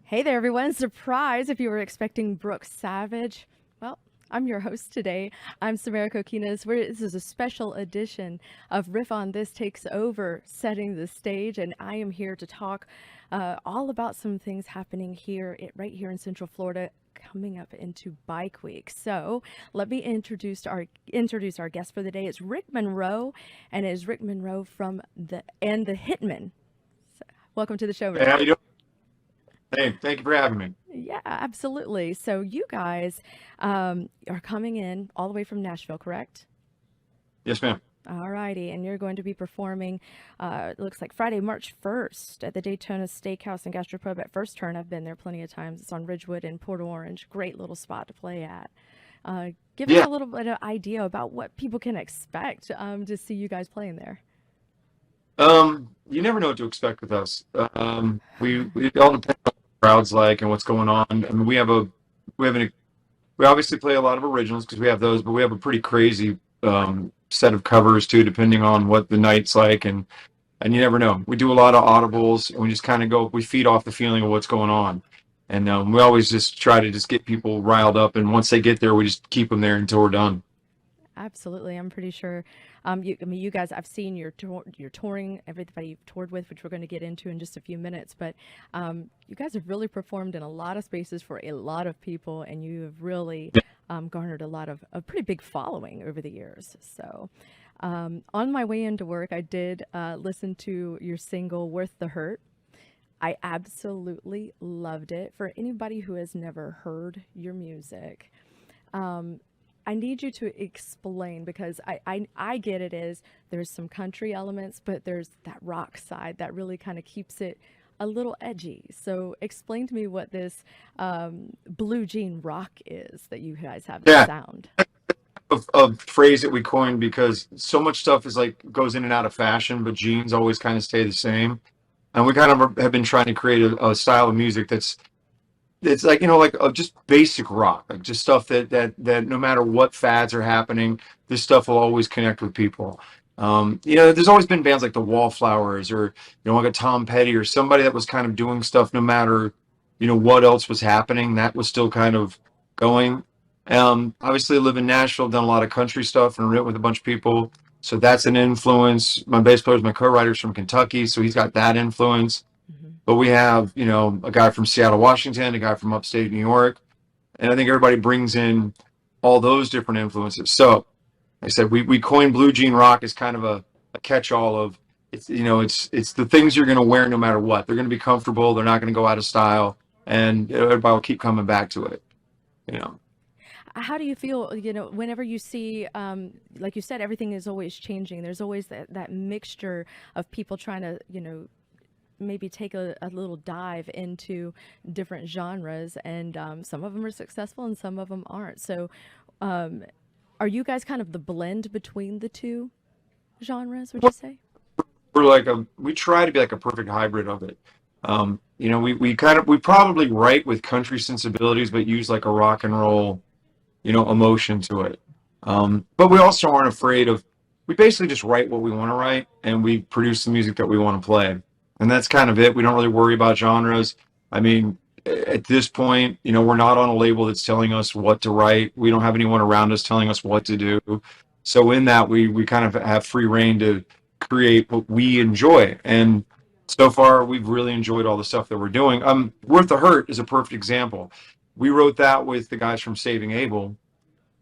Hey there, everyone. Surprise if you were expecting Brooke Savage. Well, I'm your host today. I'm Samara Kokinas. This is a special edition of Riff on This Takes Over, setting the stage, and I am here to talk all about some things happening right here in Central Florida, coming up into Bike Week. So let me introduce our guest for the day. It's Rick Monroe, and it is Rick Monroe from the Hitmen. Welcome to the show, Hey, how Rick. you doing? Hey, thank you for having me. Yeah, absolutely. So you guys are coming in all the way from Nashville, correct? Yes, ma'am. All righty, and you're going to be performing, it looks like Friday, March 1st at the Daytona Steakhouse and Gastropub at First Turn. I've been there plenty of times. It's on Ridgewood in Port Orange. Great little spot to play at. Give us Yeah. a little bit of idea about what people can expect to see you guys playing there. You never know what to expect with us. We it all depends on what the crowd's like and what's going on. I mean, we have an we obviously play a lot of originals because we have those, but we have a pretty crazy set of covers too, depending on what the night's like, and you never know. We do a lot of audibles, and we just kind of go. We feed off the feeling of what's going on, and we always just try to just get people riled up. And once they get there, we just keep them there until we're done. Absolutely, I'm pretty sure. You guys, I've seen your touring, everybody you've toured with, which we're going to get into in just a few minutes. But you guys have really performed in a lot of spaces for a lot of people, and you have really garnered a pretty big following over the years. So, on my way into work, I did listen to your single "Worth the Hurt." I absolutely loved it. For anybody who has never heard your music, um, I need you to explain because I get it is there's some country elements, but there's that rock side that really kind of keeps it a little edgy. So explain to me what this blue jean rock is that you guys have this Yeah. sound. A phrase that we coined because so much stuff is like goes in and out of fashion, but jeans always kind of stay the same. And we kind of have been trying to create a style of music that's it's like like just basic rock, like just stuff that no matter what fads are happening, this stuff will always connect with people. There's always been bands like the Wallflowers or like a Tom Petty or somebody that was kind of doing stuff no matter what else was happening. That was still kind of going. Obviously, I live in Nashville, done a lot of country stuff and written with a bunch of people, so that's an influence. My bass player is my co-writer's from Kentucky, so he's got that influence. Hmm. But we have, a guy from Seattle, Washington, a guy from upstate New York, and I think everybody brings in all those different influences. So, like I said, we coined blue jean rock as kind of a catch-all of it's the things you're going to wear no matter what. They're going to be comfortable. They're not going to go out of style, and everybody will keep coming back to it. You know. How do you feel, whenever you see, like you said, everything is always changing. There's always that mixture of people trying to, maybe take a little dive into different genres, and some of them are successful and some of them aren't. So, um, are you guys kind of the blend between the two genres, would you say? We try to be like a perfect hybrid of it. We probably write with country sensibilities, but use like a rock and roll, emotion to it. But we also aren't afraid of. We basically just write what we want to write, and we produce the music that we want to play, and that's kind of it. We don't really worry about genres. I mean, at this point, we're not on a label that's telling us what to write. We don't have anyone around us telling us what to do. So in that, we kind of have free reign to create what we enjoy, and so far we've really enjoyed all the stuff that we're doing. Worth the Hurt is a perfect example. We wrote that with the guys from Saving Abel,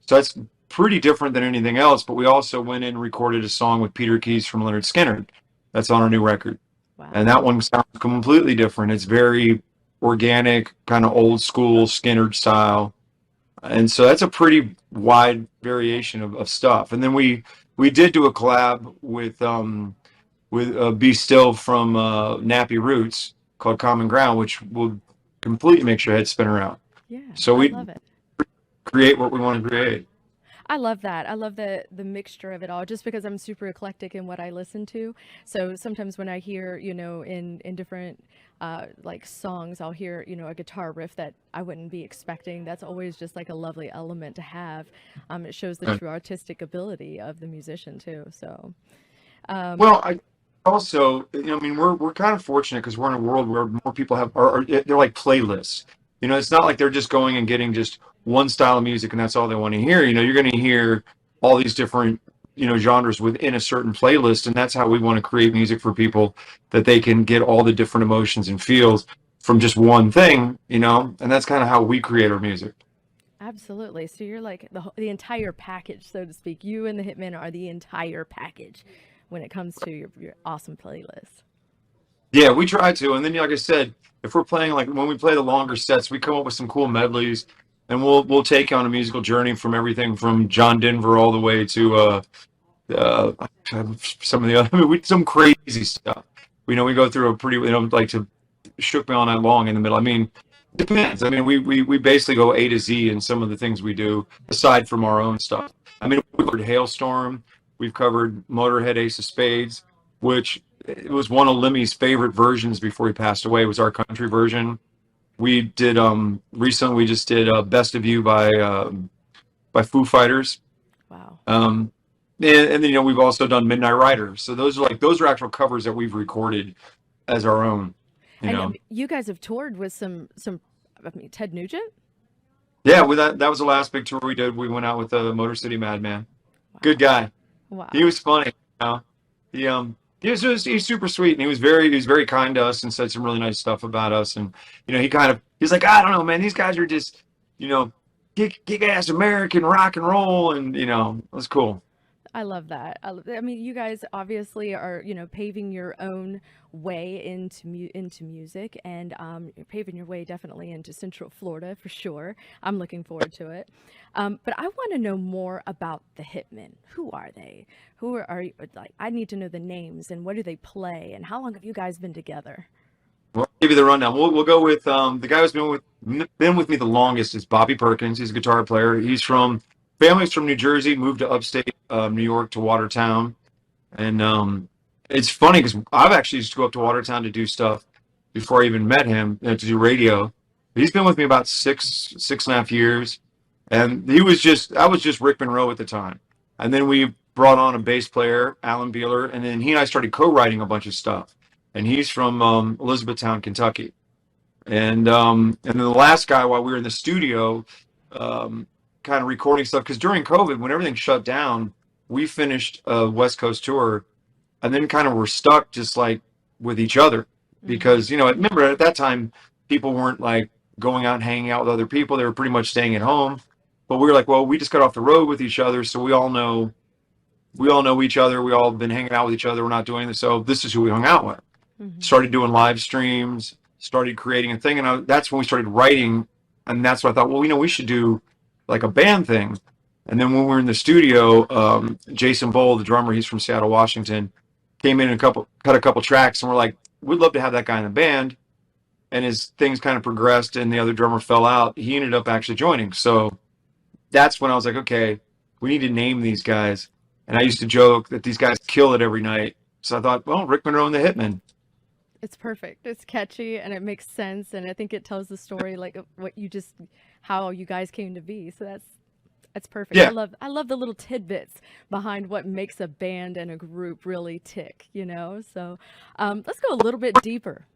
so that's pretty different than anything else. But we also went in and recorded a song with Peter Keys from Leonard Skinner. That's on our new record. And Wow. that one sounds completely different. It's very organic, kind of old school Skinner style. And so that's a pretty wide variation of stuff. And then we did do a collab with Be Still from Nappy Roots called Common Ground, which will completely make your head spin around. Yeah, So I we love it. create what we want to create. I love that. I love the mixture of it all just because I'm super eclectic in what I listen to. So sometimes when I hear, in different like songs, I'll hear, a guitar riff that I wouldn't be expecting. That's always just like a lovely element to have. It shows the Uh, true artistic ability of the musician too. So, um, Well, also, I mean, we're kind of fortunate because we're in a world where more people they're like playlists. It's not like they're just going and getting just one style of music and that's all they want to hear. You're going to hear all these different, genres within a certain playlist, and that's how we want to create music for people that they can get all the different emotions and feels from just one thing, and that's kind of how we create our music. Absolutely. So you're like the entire package, so to speak. You and the Hitmen are the entire package when it comes to your awesome playlist. Yeah, we try to, and then like I said, if we're playing like when we play the longer sets, we come up with some cool medleys, and we'll take you on a musical journey from everything from John Denver all the way to uh, some of the other some crazy stuff. We go through a pretty like to shook me all night long in the middle. I mean, depends. I mean, we basically go A to Z in some of the things we do aside from our own stuff. I mean, we covered Hailstorm, we've covered Motorhead, Ace of Spades, which it was one of Lemmy's favorite versions before he passed away. Was our country version. We did recently. We just did Best of You by Foo Fighters. Wow. And then we've also done Midnight Rider. So those are actual covers that we've recorded as our own. You And know. you guys have toured with I mean, Ted Nugent? Yeah, with that was the last big tour we did. We went out with the Motor City Madman. Good Wow. guy. He Wow. was funny. He's super sweet, and he was very kind to us and said some really nice stuff about us. And he's like, I don't know, man, these guys are just you know kick ass American rock and roll, and it was cool. I love that. I mean, you guys obviously are, paving your own way into music, and you're paving your way definitely into Central Florida for sure. I'm looking forward to it. But I want to know more about the Hitmen. Who are they? Are you, like? I need to know the names and what do they play, and how long have you guys been together? Well, I'll give you the rundown. We'll go with the guy who's been with me the longest is Bobby Perkins. He's a guitar player. Family's from New Jersey, moved to upstate New York to Watertown. And it's funny because I've actually used to go up to Watertown to do stuff before I even met him, to do radio. He's been with me about 6.5 years, and I was just Rick Monroe at the time. And then we brought on a bass player, Alan Beeler, and then he and I started co-writing a bunch of stuff. And he's from Elizabethtown, Kentucky. And then the last guy, while we were in the studio, um, kind of recording stuff, because during COVID, when everything shut down, we finished a West Coast tour and then kind of were stuck just like with each other Hmm. because remember at that time people weren't like going out and hanging out with other people. They were pretty much staying at home. But we were like, well, we just got off the road with each other, so we all know each other. We all been hanging out with each other. We're not doing this, so this is who we hung out with. Hmm. Started doing live streams, started creating a thing, and that's when we started writing. And that's what I thought, well, we should do like a band thing. And then when we were in the studio, Jason Bowl, the drummer, he's from Seattle, Washington, came in and cut a couple tracks, and we're like, we'd love to have that guy in the band. And as things kind of progressed and the other drummer fell out, he ended up actually joining. So that's when I was like, okay, we need to name these guys. And I used to joke that these guys kill it every night. So I thought, well, Rick Monroe and the Hitmen. It's perfect. It's catchy and it makes sense, and I think it tells the story like of how you guys came to be. So that's perfect. Yeah, I love the little tidbits behind what makes a band and a group really tick. So let's go a little bit deeper.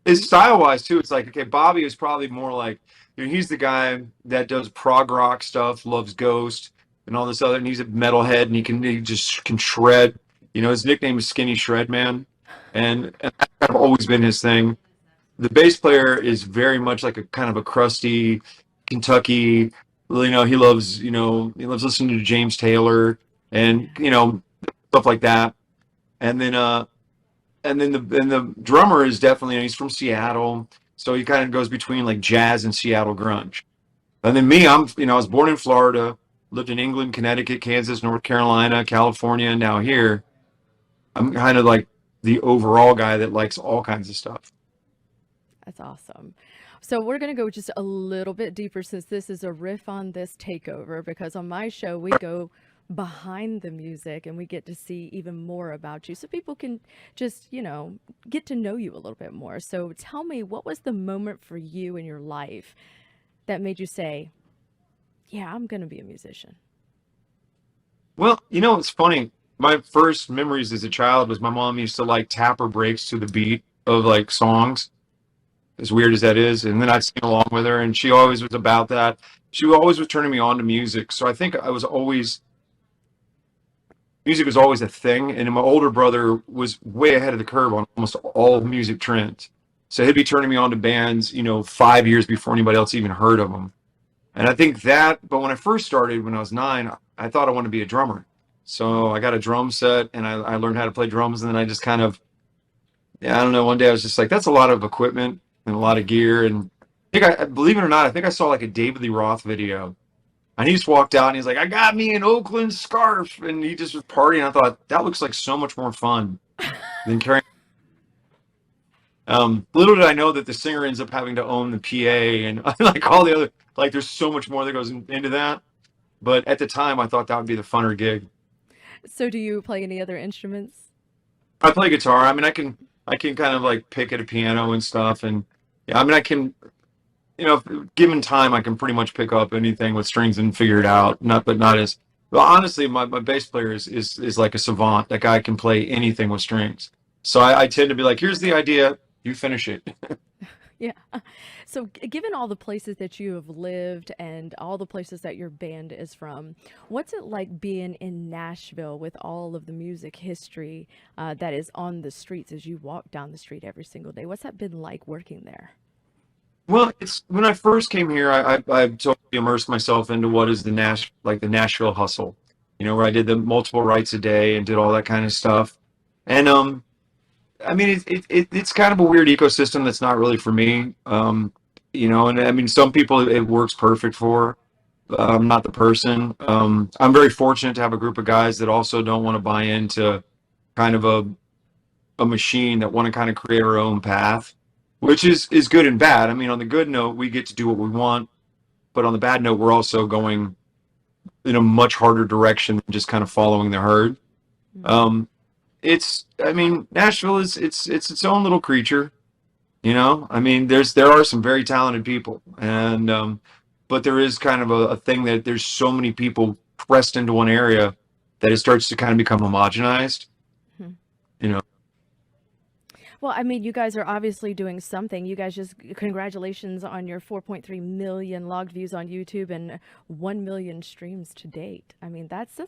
it's style wise too. It's like, okay, Bobby is probably more like, he's the guy that does prog rock stuff, loves Ghost and all this other, and he's a metalhead and he just can shred. His nickname is Skinny Shred Man, and that's kind of always been his thing. The bass player is very much like a kind of a crusty Kentucky. He loves listening to James Taylor and stuff like that. And then the drummer is definitely, he's from Seattle, so he kind of goes between like jazz and Seattle grunge. And then me, I was born in Florida, lived in England, Connecticut, Kansas, North Carolina, California, and now here. I'm kind of like the overall guy that likes all kinds of stuff. That's awesome. So we're going to go just a little bit deeper since this is a riff on this takeover, because on my show we go behind the music and we get to see even more about you so people can just, get to know you a little bit more. So tell me, what was the moment for you in your life that made you say, "Yeah, I'm going to be a musician"? Well, it's funny. my first memories as a child was my mom used to like tap her brakes to the beat of like songs, as weird as that is, and then I'd sing along with her, and she always was about that. She always was turning me on to music, so I think I was always music was always a thing, and my older brother was way ahead of the curve on almost all music trends. So he'd be turning me on to bands, 5 years before anybody else even heard of them. And I think that, but when I first started, when I was 9, I thought I wanted to be a drummer. So I got a drum set and I learned how to play drums. And then I just kind of, yeah, I don't know. One day I was just like, that's a lot of equipment and a lot of gear. And believe it or not, I think I saw like a David Lee Roth video. And he just walked out and he's like, I got me an Oakland scarf. And he just was partying. I thought, that looks like so much more fun than carrying. Little did I know that the singer ends up having to own the PA and like all the other, like there's so much more that goes into that. But at the time, I thought that would be the funner gig. So do you play any other instruments? I play guitar. I mean, I can kind of like pick at a piano and stuff, and yeah, I mean, I can, given time, I can pretty much pick up anything with strings and figure it out. Not as well. Honestly, my bass player is like a savant. That guy can play anything with strings. So I tend to be like, here's the idea, you finish it. Yeah. So, given all the places that you have lived and all the places that your band is from, what's it like being in Nashville with all of the music history that is on the streets as you walk down the street every single day? What's that been like working there? Well, it's when I first came here, I totally immersed myself into what is the Nashville hustle, where I did the multiple writes a day and did all that kind of stuff. And I mean, it's kind of a weird ecosystem that's not really for me. And I mean, some people it works perfect for. I'm not the person. I'm very fortunate to have a group of guys that also don't want to buy into kind of a machine that want to kind of create our own path, which is good and bad. I mean, on the good note, we get to do what we want, but on the bad note, we're also going in a much harder direction than just kind of following the herd. Mm. Um, I mean, Nashville it's its own little creature. I mean, there are some very talented people, and but there is kind of a thing that there's so many people pressed into one area that it starts to kind of become homogenized. Hmm. You know, Well, I mean, you guys are obviously doing something. You guys just congratulations on your 4.3 million logged views on YouTube and 1 million streams to date. I mean, that's an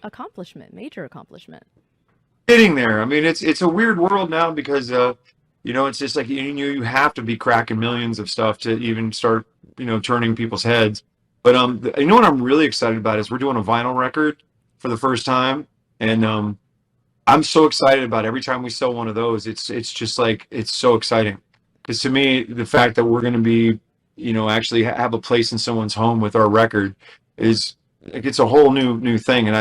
accomplishment, major accomplishment. getting there. I mean, it's a weird world now because it's just like you have to be cracking millions of stuff to even start turning people's heads. But what I'm really excited about is we're doing a vinyl record for the first time, and I'm so excited about every time we sell one of those. It's just like it's so exciting because to me the fact that we're going to be actually have a place in someone's home with our record is like it's a whole new thing, and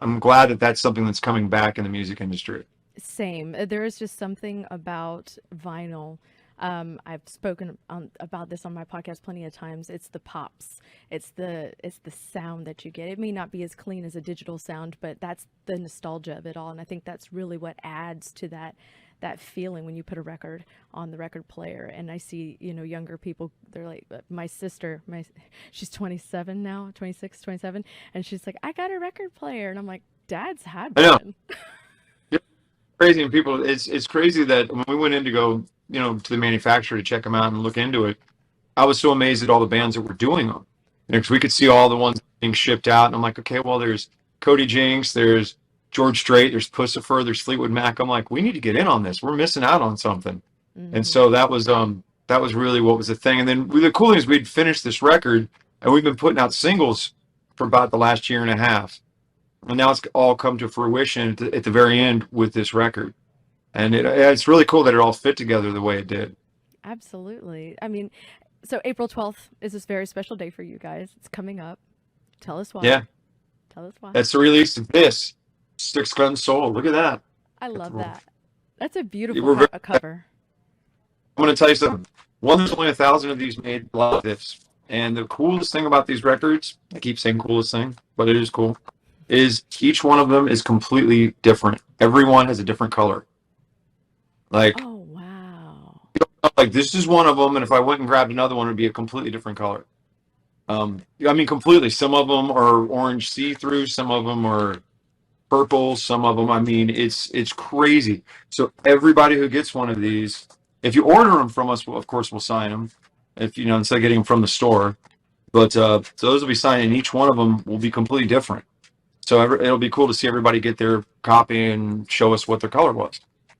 I'm glad that that's something that's coming back in the music industry. Same. There is just something about vinyl. I've spoken about this on my podcast plenty of times. It's the pops. It's the sound that you get. It may not be as clean as a digital sound, but that's the nostalgia of it all. And I think that's really what adds to that feeling when you put a record on the record player. And I see, younger people, they're like, my sister, she's 27 now, 26, 27, and she's like, I got a record player. And I'm like, Dad's had I know. one. Crazy, and people it's crazy that when we went in to go to the manufacturer to check them out and look into it, I was so amazed at all the bands that were doing them, because we could see all the ones being shipped out, and I'm like, okay, well, there's Cody Jinks, there's George Strait, there's Pussifer, there's Fleetwood Mac. I'm like, we need to get in on this, we're missing out on something. And Hmm. so that was really what was the thing. And then the cool thing is we'd finished this record and we've been putting out singles for about the last year and a half, and now it's all come to fruition at the very end with this record. And it's really cool that it all fit together the way it did. Absolutely. I mean, so April 12th is this very special day for you guys. It's coming up. Tell us why. Yeah, Tell us why. that's the release of this Six Gun Soul. Look at that. I love that. That's a beautiful We're very, cover. I'm going to tell you something. There's only 1,000 of these made. A lot of this. And the coolest thing about these records, I keep saying coolest thing, but it is cool, is each one of them is completely different. Every one has a different color. Like, Oh, wow. like this is one of them, and if I went and grabbed another one, it would be a completely different color. I mean, completely. Some of them are orange see-through. Some of them are, purple, some of them. I mean, it's crazy. So everybody who gets one of these, if you order them from us, of course we'll sign them. If you know, instead of getting them from the store, but so those will be signed, and each one of them will be completely different. So it'll be cool to see everybody get their copy and show us what their color was.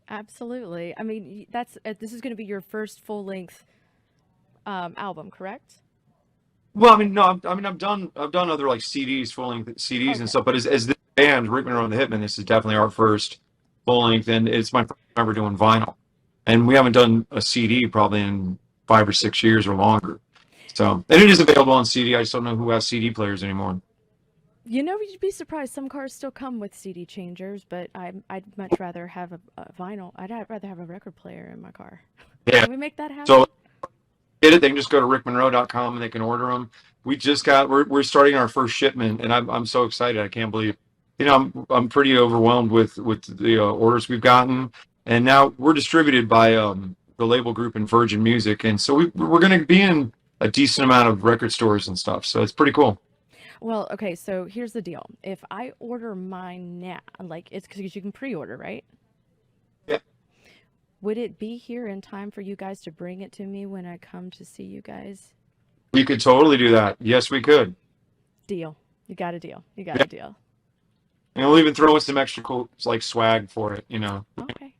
Absolutely. I mean, that's this is going to be your first full length album, correct? Well, I mean, no, I mean, I've done other like CDs, full length CDs and Okay. stuff. But as this band, Rick Monroe and the Hitmen, this is definitely our first full length, and it's my first time ever doing vinyl. And we haven't done a CD probably in 5 or 6 years or longer. So, and it is available on CD. I just don't know who has CD players anymore. You know, you'd be surprised. Some cars still come with CD changers, but I'd much rather have a vinyl. Rather have a record player in my car. Yeah. Can we make that So happen? get it. They can just go to rickmonroe.com and they can order them. We're starting our first shipment, and I'm so excited. I can't believe, I'm pretty overwhelmed with the orders we've gotten, and now we're distributed by the label group in Virgin Music, and so we're going to be in a decent amount of record stores and stuff. So it's pretty cool. Well, okay, so here's the deal. If I order mine now, like it's because you can pre-order, right? Yeah, Would it be here in time for you guys to bring it to me when I come to see you guys? we could totally do that. Yes, we could. Deal. You got a deal. You got Yeah, a deal. and we'll even throw in some extra cool like swag for it. Okay.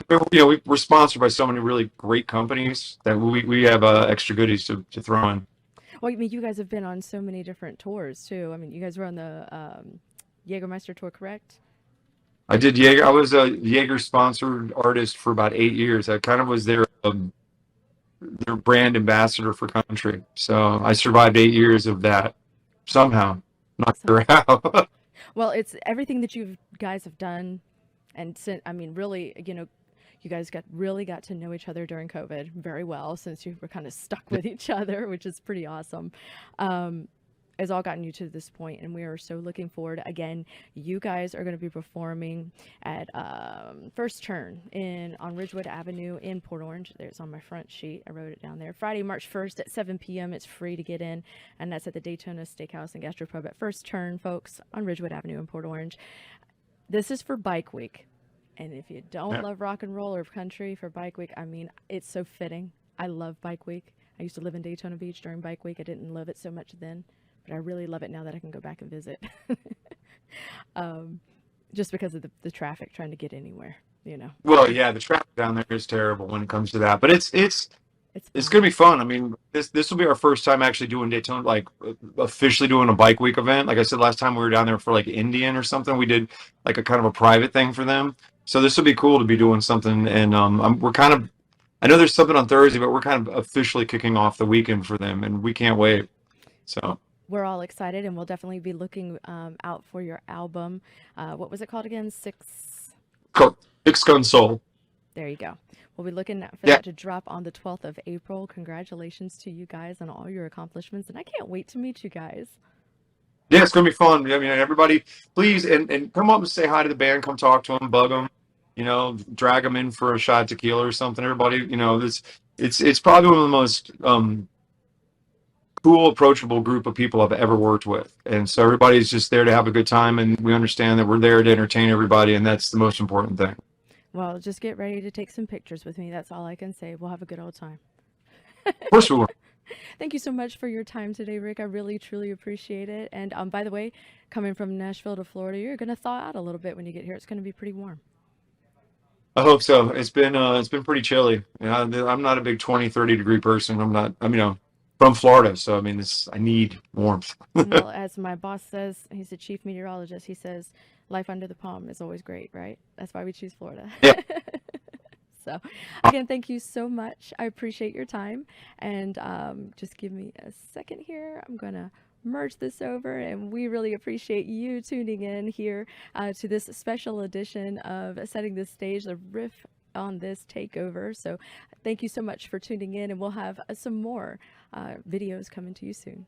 We're sponsored by so many really great companies that we have extra goodies to throw in. Well, I mean, you guys have been on so many different tours too. I mean, you guys were on the Jägermeister tour, correct? I did Jaeger. I was a Jaeger sponsored artist for about 8 years. I kind of was their brand ambassador for country. So I survived 8 years of that somehow. Not So, sure how. well, it's everything that you guys have done, and I mean, really, you guys got to know each other during COVID very well, since you were kind of stuck with each other, which is pretty awesome. Um, has all gotten you to this point, and we are so looking forward. Again, you guys are going to be performing at First Turn in on Ridgewood Avenue in Port Orange. There's on my front sheet. I wrote it down there. Friday, March 1st at 7 p.m. It's free to get in, and that's at the Daytona Steakhouse and Gastropub at First Turn, folks, on Ridgewood Avenue in Port Orange. This is for Bike Week, and if you don't love rock and roll or country for Bike Week, I mean, it's so fitting. I love Bike Week. I used to live in Daytona Beach during Bike Week. I didn't love it so much then, but I really love it now that I can go back and visit. um, just because of the traffic trying to get anywhere, you know. Well, yeah, the traffic down there is terrible when it comes to that, but It's it's fun. gonna be fun. I mean, this will be our first time actually doing Daytona, like officially doing a bike week event. Like I said last time, we were down there for like Indian or something. We did like a kind of a private thing for them. So this will be cool to be doing something. And we're kind of, I know there's something on Thursday, but we're kind of officially kicking off the weekend for them, and we can't wait. So We're all excited, and we'll definitely be looking out for your album. What was it called again? Six. Six Gun Soul. There you go. We'll be looking for Yeah, that to drop on the 12th of April. Congratulations to you guys on all your accomplishments, and I can't wait to meet you guys. yeah, it's gonna be fun. I mean, everybody, please and come up and say hi to the band. Come talk to them, bug them. Drag them in for a shot of tequila or something. Everybody, it's probably one of the most cool, approachable group of people I've ever worked with. And so everybody's just there to have a good time, and we understand that we're there to entertain everybody, and that's the most important thing. Of Well, just get ready to take some pictures with me. That's all I can say. We'll have a good old time. course we will. Thank you so much for your time today, Rick. I really, truly appreciate it. And by the way, coming from Nashville to Florida, you're going to thaw out a little bit when you get here. It's going to be pretty warm. I hope so. It's been pretty chilly. I'm not a big 20, 30 degree person. I'm not. From Florida, so I mean, I need warmth. Well, as my boss says, he's the chief meteorologist. He says, life under the palm is always great, right? That's why we choose Florida. Yeah. So, again, thank you so much. I appreciate your time. And just give me a second here. I'm going to merge this over. And we really appreciate you tuning in here to this special edition of Setting the Stage, the riff on this takeover. So, thank you so much for tuning in. And we'll have some more videos coming to you soon.